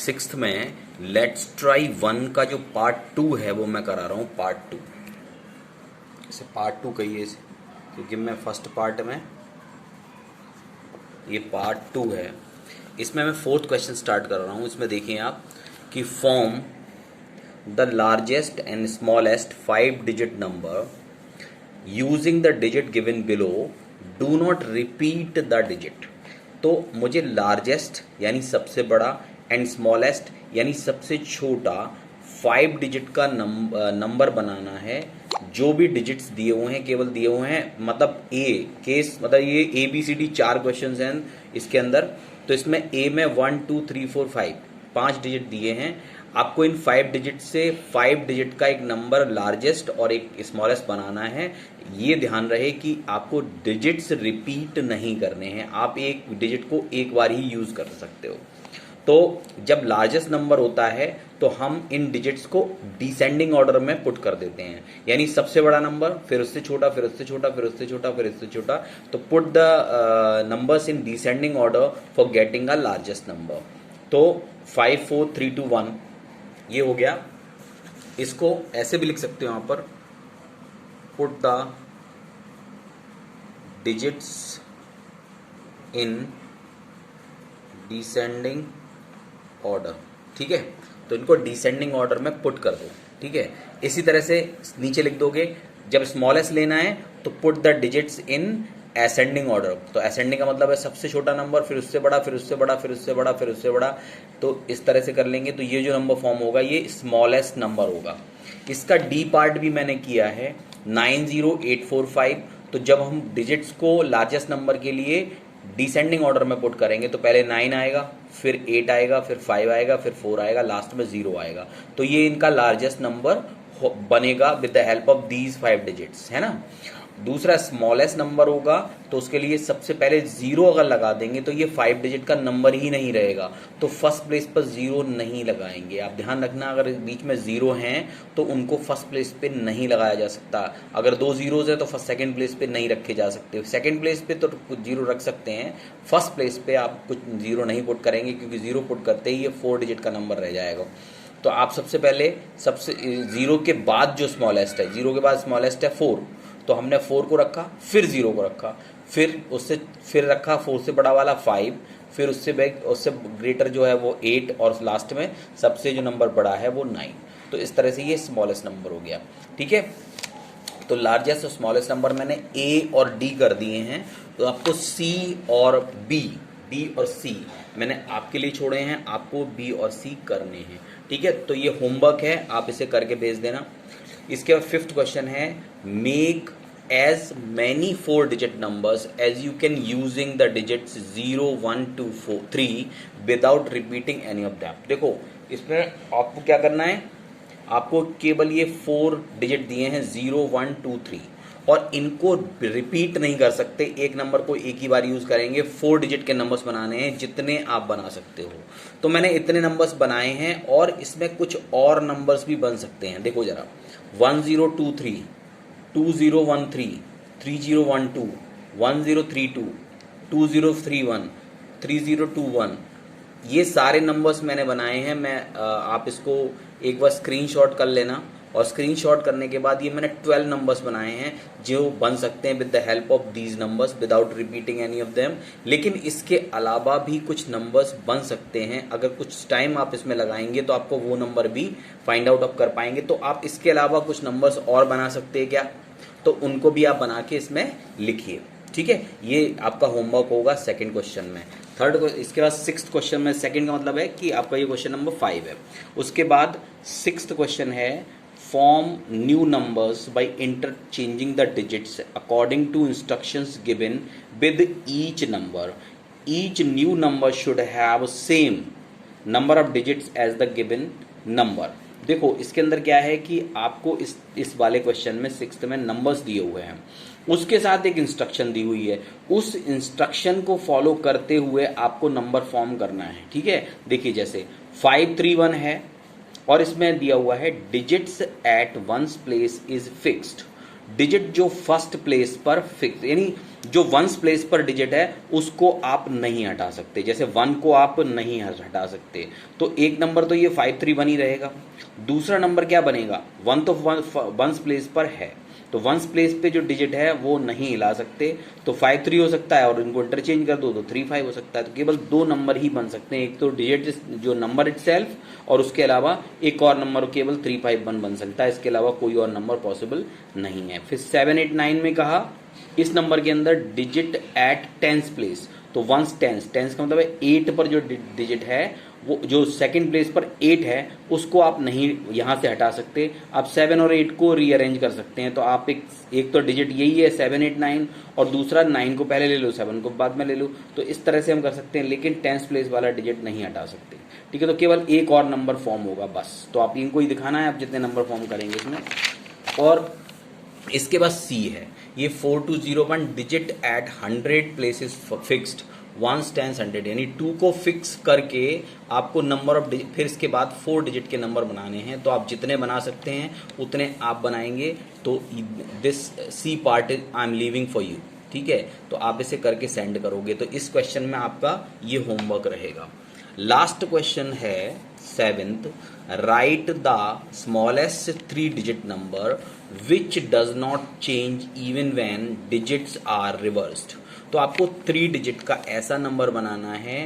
Sixth में let's try one का जो पार्ट 2 है वो मैं करा रहा हूँ पार्ट 2। इसे पार्ट 2 कहिए इसे, क्योंकि मैं फर्स्ट पार्ट में, ये पार्ट 2 है। इसमें मैं फोर्थ क्वेश्चन स्टार्ट कर रहा हूँ। इसमें देखिए आप कि form the largest and smallest 5 digit number using the digit given below, do not repeat the digit. तो मुझे लार्जेस्ट यानी सबसे बड़ा एंड स्मॉलेस्ट यानी सबसे छोटा 5 डिजिट का नंबर बनाना है। जो भी डिजिट्स दिए हुए हैं केवल दिए हुए हैं, मतलब ए केस, मतलब ये ABCD 4 क्वेश्चंस हैं इसके अंदर। तो इसमें ए में 1 2 3 4 5 डिजिट दिए हैं। आपको इन 5 डिजिट से 5 डिजिट का एक नंबर लार्जेस्ट और एक स्मॉलेस्ट बनाना है। ये ध्यान रहे कि आपको डिजिट्स रिपीट नहीं करने हैं, आप एक डिजिट को एक बार ही यूज कर सकते हो। तो जब लार्जेस्ट नंबर होता है तो हम इन डिजिट्स को डिसेंडिंग ऑर्डर में पुट कर देते हैं, यानी सबसे बड़ा नंबर, फिर उससे छोटा, फिर उससे छोटा, फिर उससे छोटा, फिर उससे छोटा। तो put the numbers in descending order for getting a largest number. तो 5 4 3 2 1 ये हो गया। इसको ऐसे भी लिख सकते हो यहां पर, put the digits in descending order. ठीक है, तो इनको डिसेंडिंग ऑर्डर में पुट कर दो। ठीक है, इसी तरह से नीचे लिख दोगे, जब स्मॉलेस्ट लेना है तो put the digits in ascending order. तो असेंडिंग का मतलब है सबसे छोटा नंबर, फिर उससे बड़ा, फिर उससे बड़ा, फिर उससे बड़ा, फिर उससे बड़ा। तो इस तरह से कर लेंगे तो ये जो नंबर फॉर्म होगा ये स्मॉलेस्ट नंबर होगा। इसका डी पार्ट भी मैंने किया है 90845। तो जब हम डिजिट्स को लार्जेस्ट नंबर के लिए डिसेंडिंग ऑर्डर में पुट करेंगे तो पहले 9 आएगा, फिर 8 आएगा, फिर 5 आएगा, फिर 4 आएगा, लास्ट में 0 आएगा। तो ये इनका लार्जेस्ट नंबर बनेगा with the help of these 5 digits, है ना। दूसरा स्मॉलेस्ट नंबर होगा तो उसके लिए सबसे पहले 0 अगर लगा देंगे तो ये 5 डिजिट का नंबर ही नहीं रहेगा, तो फर्स्ट प्लेस पर 0 नहीं लगाएंगे। आप ध्यान रखना, अगर बीच में 0 हैं तो उनको फर्स्ट प्लेस पे नहीं लगाया जा सकता। अगर 2 जीरोज है तो फर्स्ट सेकंड प्लेस पे नहीं रखे जा सकते। सेकंड प्लेस पे तो कुछ 0 रख सकते हैं, फर्स्ट प्लेस पे आप कुछ 0 नहीं पुट करेंगे, क्योंकि 0 पुट करते ही ये 4 डिजिट का नंबर रह जाएगा। तो आप सबसे पहले 0 के बाद जो स्मॉलेस्ट है, 0 के बाद स्मॉलेस्ट है 4, तो हमने 4 को रखा, फिर 0 को रखा, फिर उससे फिर रखा 4 से बड़ा वाला 5, फिर उससे ग्रेटर जो है वो 8, और लास्ट में सबसे जो नंबर बड़ा है वो 9। तो इस तरह से ये स्मॉलेस्ट नंबर हो गया। ठीक है, तो लार्जेस्ट और स्मॉलेस्ट नंबर मैंने ए और डी कर दिए हैं। तो आपको सी और डी और सी मैंने आपके लिए छोड़े हैं, आपको बी और सी करने हैं। ठीक है, तो ये होमवर्क है, आप इसे करके भेज देना। इसके बाद 5th क्वेश्चन है, make as many 4 digit numbers as you can using the digits 0 1 2 4 3 without repeating any of them। देखो इसमें आपको क्या करना है, आपको केवल ये 4 डिजिट दिए हैं 0 1 2 3, और इनको रिपीट नहीं कर सकते। एक नंबर को एक ही बार यूज करेंगे। 4 डिजिट के नंबर्स बनाने हैं, जितने आप बना सकते हो। तो मैंने इतने नंबर्स बनाए हैं, और इसमें कुछ और नंबर्स भी बन सकते हैं। देखो जरा, 1023 2013 3012 1032 2031 3021, ये सारे नंबर्स मैंने बनाए हैं। आप इसको एक बार स्क्रीनशॉट कर लेना, और स्क्रीनशॉट करने के बाद ये मैंने 12 नंबर्स बनाए हैं जो बन सकते हैं with the help of these numbers without repeating any of them. लेकिन इसके अलावा भी कुछ नंबर्स बन सकते हैं, अगर कुछ टाइम आप इसमें लगाएंगे तो आपको वो नंबर भी फाइंड आउट ऑफ कर पाएंगे। तो आप इसके अलावा कुछ नंबर्स और बना सकते हैं क्या, तो उनको भी आप बना के इसमें लिखिए। ठीक है, ये आपका होमवर्क होगा 2nd क्वेश्चन में। इसके बाद 6th क्वेश्चन में, 2nd का मतलब है कि आपका ये क्वेश्चन नंबर 5 है। उसके बाद 6th क्वेश्चन है, form new numbers by interchanging the digits according to instructions given with each number. Each new number should have same number of digits as the given number. देखो इसके अंदर क्या है कि आपको इस वाले क्वेश्चन में 6th में नंबर्स दिए हुए हैं, उसके साथ एक इंस्ट्रक्शन दी हुई है। उस इंस्ट्रक्शन को फॉलो करते हुए आपको नंबर फॉर्म करना है। ठीक है, देखिए जैसे 531 है, और इसमें दिया हुआ है digits at ones place is fixed, digit जो फर्स्ट प्लेस पर फिक्स, यानी जो वंस प्लेस पर डिजिट है उसको आप नहीं हटा सकते, जैसे 1 को आप नहीं हटा सकते, तो एक नंबर तो ये 531 ही रहेगा। दूसरा नंबर क्या बनेगा, 1 तो वंस प्लेस पर है, तो वंस प्लेस पे जो डिजिट है वो नहीं हिला सकते, तो 53 हो सकता है, और इनको इंटरचेंज कर दो तो 35 हो सकता है। तो केवल 2 नंबर ही बन सकते हैं, एक तो डिजिट जो नंबर इटसेल्फ, और उसके अलावा एक और नंबर केवल 351 बन सकता है, इसके अलावा कोई और नंबर पॉसिबल नहीं है। फिर 789 में कहा इस नंबर के अंदर डिजिट एट टेंस प्लेस, तो वंस टेंस, टेंस का मतलब है 8 पर जो डिजिट है, वो जो सेकंड प्लेस पर 8 है उसको आप नहीं यहाँ से हटा सकते। आप 7 और 8 को रीअरेंज कर सकते हैं, तो आप एक तो डिजिट यही है 789, और दूसरा 9 को पहले ले लो 7 को बाद में ले लो, तो इस तरह से हम कर सकते हैं, लेकिन टेंस प्लेस वाला डिजिट नहीं हटा सकते। ठीक है, तो केवल एक और नंबर फॉर्म होगा बस, तो आप इनको ही दिखाना है, आप जितने नंबर फॉर्म करेंगे इसमें। और इसके बाद सी है, ये 420 digit at 100 places fixed ones tens 100, यानी 2 को फिक्स करके आपको नंबर ऑफ डिजिट, फिर इसके बाद 4 डिजिट के नंबर बनाने हैं, तो आप जितने बना सकते हैं उतने आप बनाएंगे। तो this C part is I am leaving for you. ठीक है, तो आप इसे करके सेंड करोगे, तो इस क्वेश्चन में आपका ये होमवर्क रहेगा। लास्ट क्वेश्चन है 7th, right the smallest 3 digit number which does not change even when digits are reversed. तो आपको 3 डिजिट का ऐसा नंबर बनाना है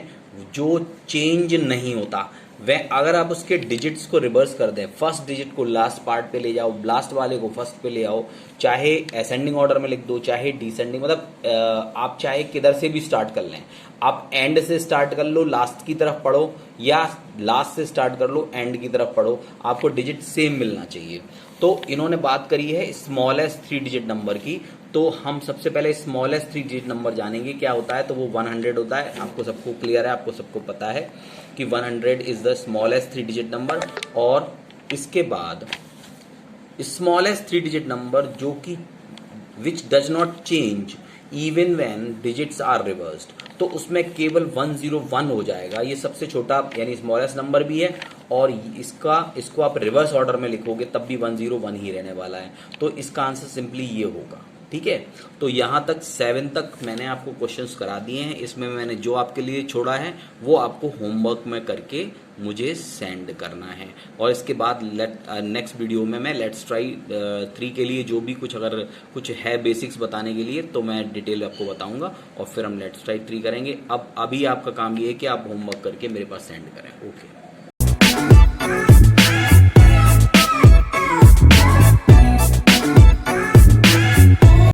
जो चेंज नहीं होता, वह अगर आप उसके डिजिट्स को रिवर्स कर दें, फर्स्ट डिजिट को लास्ट पार्ट पे ले जाओ, लास्ट वाले को फर्स्ट पे ले आओ, चाहे असेंडिंग ऑर्डर में लिख दो चाहे डिसेंडिंग, मतलब आप चाहे किधर से भी स्टार्ट कर लें, आप एंड से स्टार्ट कर लो लास्ट की तरफ पढ़ो, या लास्ट से स्टार्ट कर लो एंड की तरफ पढ़ो, आपको डिजिट सेम मिलना चाहिए। तो इन्होंने बात करी है स्मॉलेस्ट 3 डिजिट नंबर की, तो हम सबसे पहले स्मॉलेस्ट 3 डिजिट नंबर जानेंगे क्या होता है, तो वो 100 होता है। आपको सबको क्लियर है, आपको सबको पता है कि 100 is the smallest 3 digit number. और इसके बाद स्मॉलेस्ट 3 डिजिट नंबर जो कि which does not change even when digits are reversed, तो उसमें केवल 101 हो जाएगा, ये सबसे छोटा यानी स्मॉलेस्ट नंबर भी है, और इसको आप रिवर्स ऑर्डर में लिखोगे तब भी 101 ही रहने वाला है, तो इसका आंसर सिंपली ये होगा। ठीक है, तो यहाँ तक 7 तक मैंने आपको क्वेश्चंस करा दिए हैं, इसमें मैंने जो आपके लिए छोड़ा है वो आपको होमवर्क में करके मुझे सेंड करना है, और इसके बाद नेक्स्ट वीडियो में मैं लेट्स ट्राई 3 के लिए जो भी कुछ अगर कुछ है बेसिक्स बताने के लिए तो मैं डिटेल आपको बताऊंगा, और फिर हम लेट्स ट्राई 3 करेंगे। अब अभी आपका काम ये है कि आप होमवर्क करके मेरे पास सेंड करें। ओके।